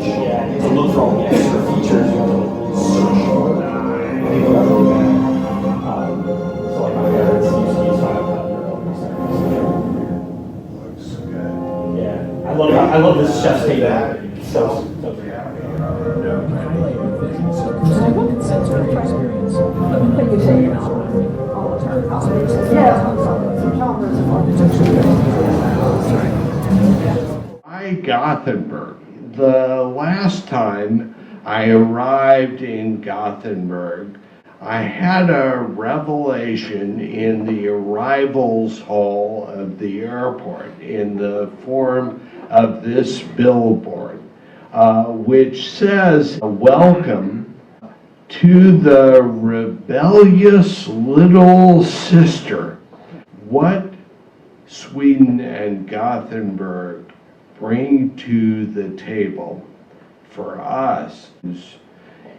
Yeah, and to look for all the extra features, you have to search. People got really bad. So like my parents used to use Final Cut for all these things. Looks good. Yeah, I love this chef's table. So Gothenburg. The last time I arrived in Gothenburg, I had a revelation in the arrivals hall of the airport in the form of this billboard, which says, "Welcome to the rebellious little sister." What Sweden and Gothenburg bring to the table for us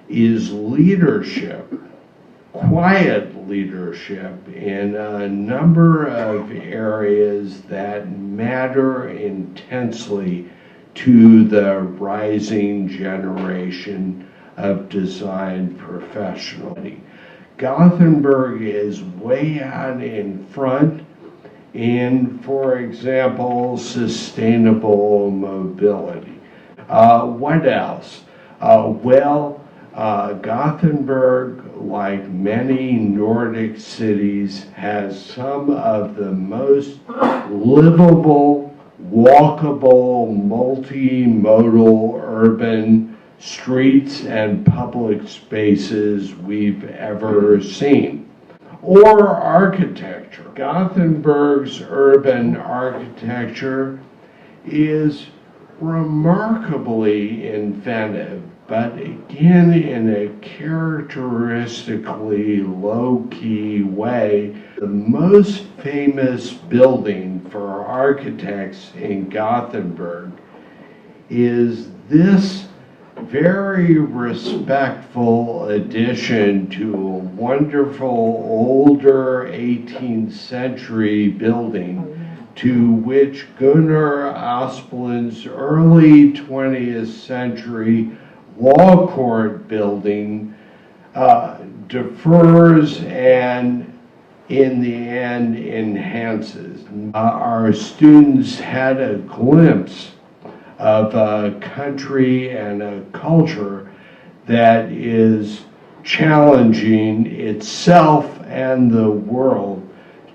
is leadership, quiet leadership in a number of areas that matter intensely to the rising generation of design professionals. Gothenburg is way out in front in, for example, sustainable mobility. What else? Gothenburg, like many Nordic cities, has some of the most livable, walkable, multimodal urban streets and public spaces we've ever seen. Or architecture. Gothenburg's urban architecture is remarkably inventive, but again in a characteristically low-key way. The most famous building for architects in Gothenburg is this very respectful addition to a wonderful older 18th century building to which Gunnar Asplin's early 20th century law court building defers and in the end enhances. Our students had a glimpse of a country and a culture that is challenging itself and the world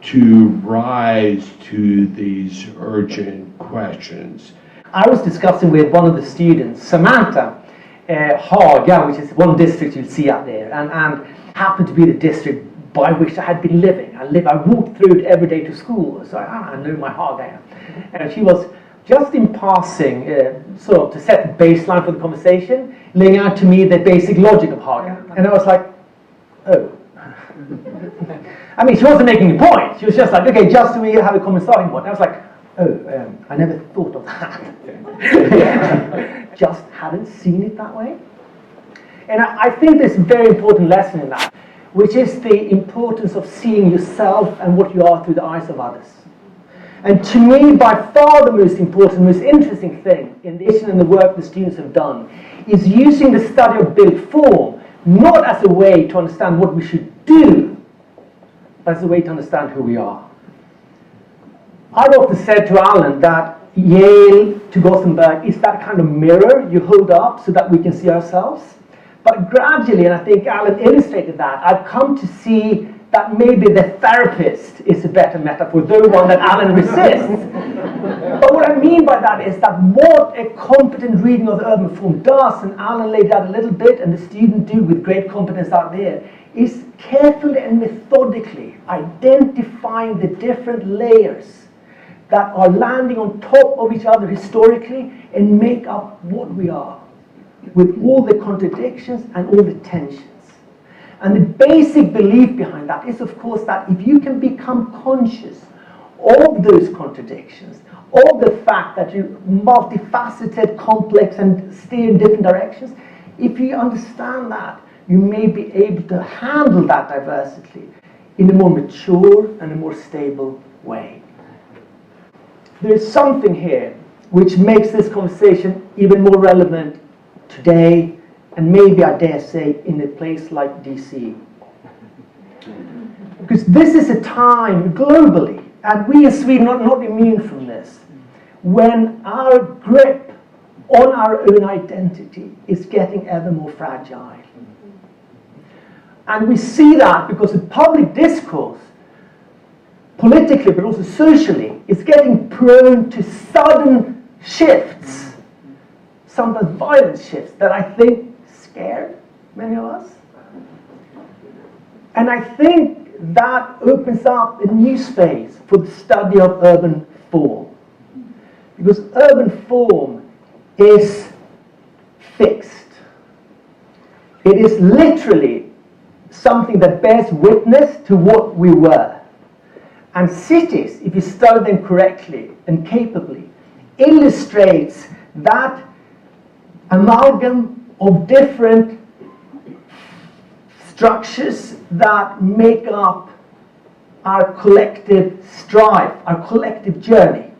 to rise to these urgent questions. I was discussing with one of the students, Samantha, Haga, which is one district you'll see out there, and happened to be the district by which I had been living. I walked through it every day to school, so I knew my Haga. And she was just in passing, sort of to set the baseline for the conversation, laying out to me the basic logic of Haga. And I was like, oh. I mean, she wasn't making a point. She was just like, okay, just so we have a common starting point. I was like, oh, I never thought of that. Just hadn't seen it that way. And I think there's a very important lesson in that, which is the importance of seeing yourself and what you are through the eyes of others. And to me, by far the most important, most interesting thing in this and the work the students have done is using the study of built form not as a way to understand what we should do, but as a way to understand who we are. I've often said to Alan that Yale to Gothenburg is that kind of mirror you hold up so that we can see ourselves. But gradually, and I think Alan illustrated that, I've come to see that maybe the therapist is a better metaphor, the one that Alan resists. But what I mean by that is that what a competent reading of the urban form does, and Alan laid out a little bit, and the student do with great competence out there, is carefully and methodically identifying the different layers that are landing on top of each other historically and make up what we are, with all the contradictions and all the tensions. And the basic belief behind that is, of course, that if you can become conscious of those contradictions, of the fact that you're multifaceted, complex, and steer in different directions, if you understand that, you may be able to handle that diversity in a more mature and a more stable way. There's something here which makes this conversation even more relevant today, and maybe I dare say in a place like DC. Because this is a time globally, and we in Sweden are not immune from this, when our grip on our own identity is getting ever more fragile. And we see that because the public discourse, politically but also socially, is getting prone to sudden shifts, sometimes violent shifts, that I think scare many of us. And I think that opens up a new space for the study of urban form. Because urban form is fixed. It is literally something that bears witness to what we were. And cities, if you study them correctly and capably, illustrates that amalgam of different structures that make up our collective strive, our collective journey.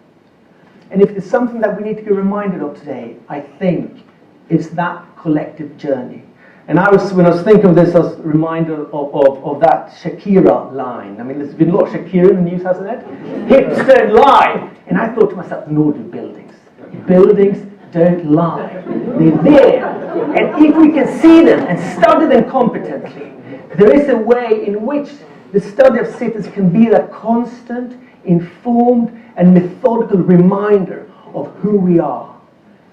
And if there's something that we need to be reminded of today, I think it's that collective journey. And when I was thinking of this, I was reminded of that Shakira line. I mean, there's been a lot of Shakira in the news, hasn't it? Hips don't lie. And I thought to myself, nor do buildings. Buildings don't lie. They're there. And if we can see them and study them competently, there is a way in which the study of cities can be that constant, informed, and methodical reminder of who we are.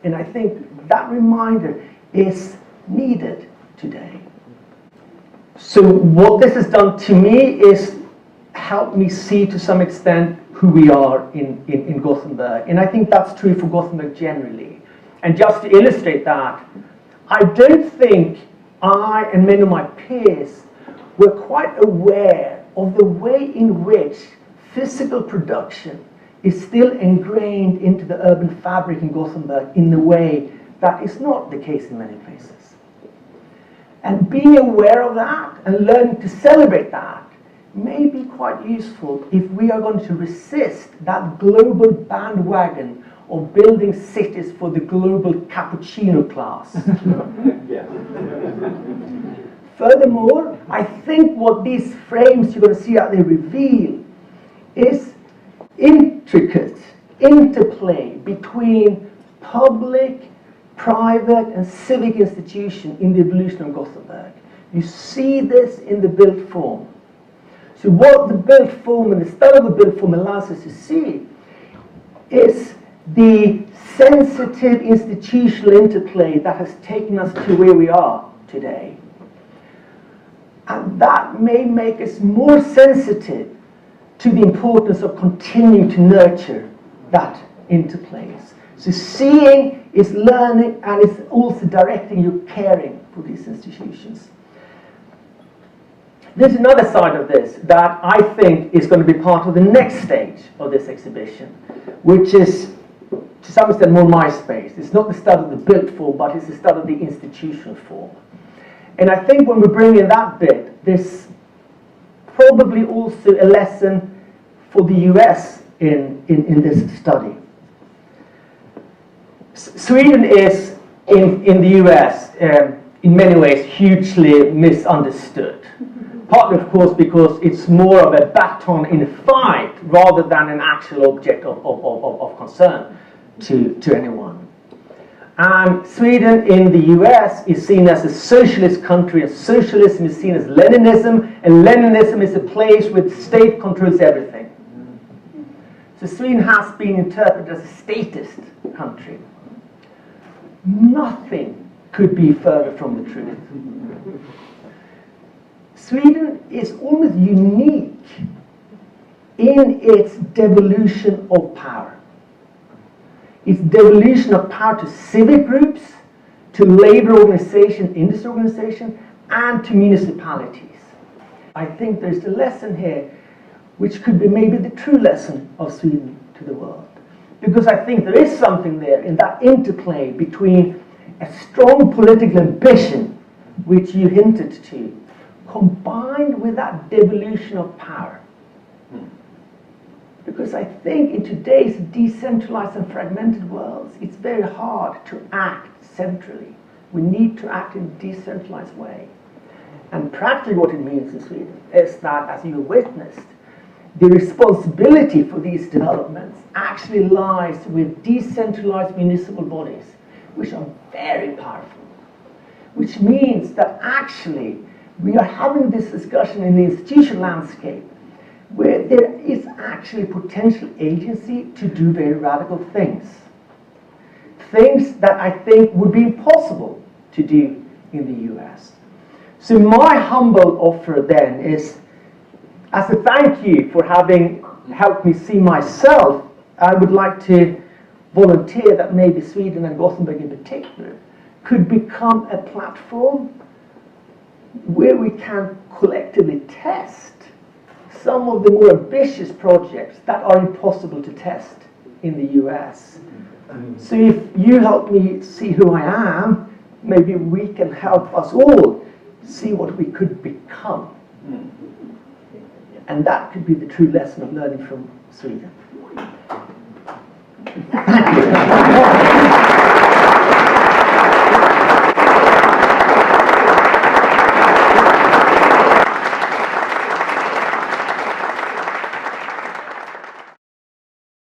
And I think that reminder is needed today. So what this has done to me is help me see to some extent who we are in Gothenburg. And I think that's true for Gothenburg generally. And just to illustrate that, I don't think I and many of my peers were quite aware of the way in which physical production is still ingrained into the urban fabric in Gothenburg in a way that is not the case in many places. And being aware of that and learning to celebrate that may be quite useful if we are going to resist that global bandwagon of building cities for the global cappuccino class. Yeah. Furthermore, I think what these frames you're going to see out there reveal is intricate interplay between public, private, and civic institutions in the evolution of Gothenburg. You see this in the built form. So what the built form and the study of the built form allows us to see is the sensitive institutional interplay that has taken us to where we are today. And that may make us more sensitive to the importance of continuing to nurture that interplays. So seeing is learning, and it's also directing your caring for these institutions. There's another side of this that I think is going to be part of the next stage of this exhibition, which is to some extent more my space. It's not the study of the built form, but it's the study of the institutional form. And I think when we bring in that bit, there's probably also a lesson for the US in this study. Sweden is, in the US, in many ways, hugely misunderstood. Partly, of course, because it's more of a baton in a fight rather than an actual object of concern to anyone. And Sweden in the US is seen as a socialist country, and socialism is seen as Leninism, and Leninism is a place where the state controls everything. So Sweden has been interpreted as a statist country. Nothing could be further from the truth. Sweden is almost unique in its devolution of power. Its devolution of power to civic groups, to labor organization, industry organization, and to municipalities. I think there's a lesson here which could be maybe the true lesson of Sweden to the world. Because I think there is something there in that interplay between a strong political ambition, which you hinted to, combined with that devolution of power. Because I think in today's decentralized and fragmented worlds, it's very hard to act centrally We need to act in a decentralized way. And practically what it means in Sweden is that, as you witnessed, the responsibility for these developments actually lies with decentralized municipal bodies, which are very powerful. Which means that actually we are having this discussion in the institutional landscape where there is actually potential agency to do very radical things. Things that I think would be impossible to do in the US. So my humble offer then is, as a thank you for having helped me see myself, I would like to volunteer that maybe Sweden and Gothenburg in particular could become a platform where we can collectively test some of the more ambitious projects that are impossible to test in the US. So if you help me see who I am, maybe we can help us all see what we could become. And that could be the true lesson of learning from Sweden.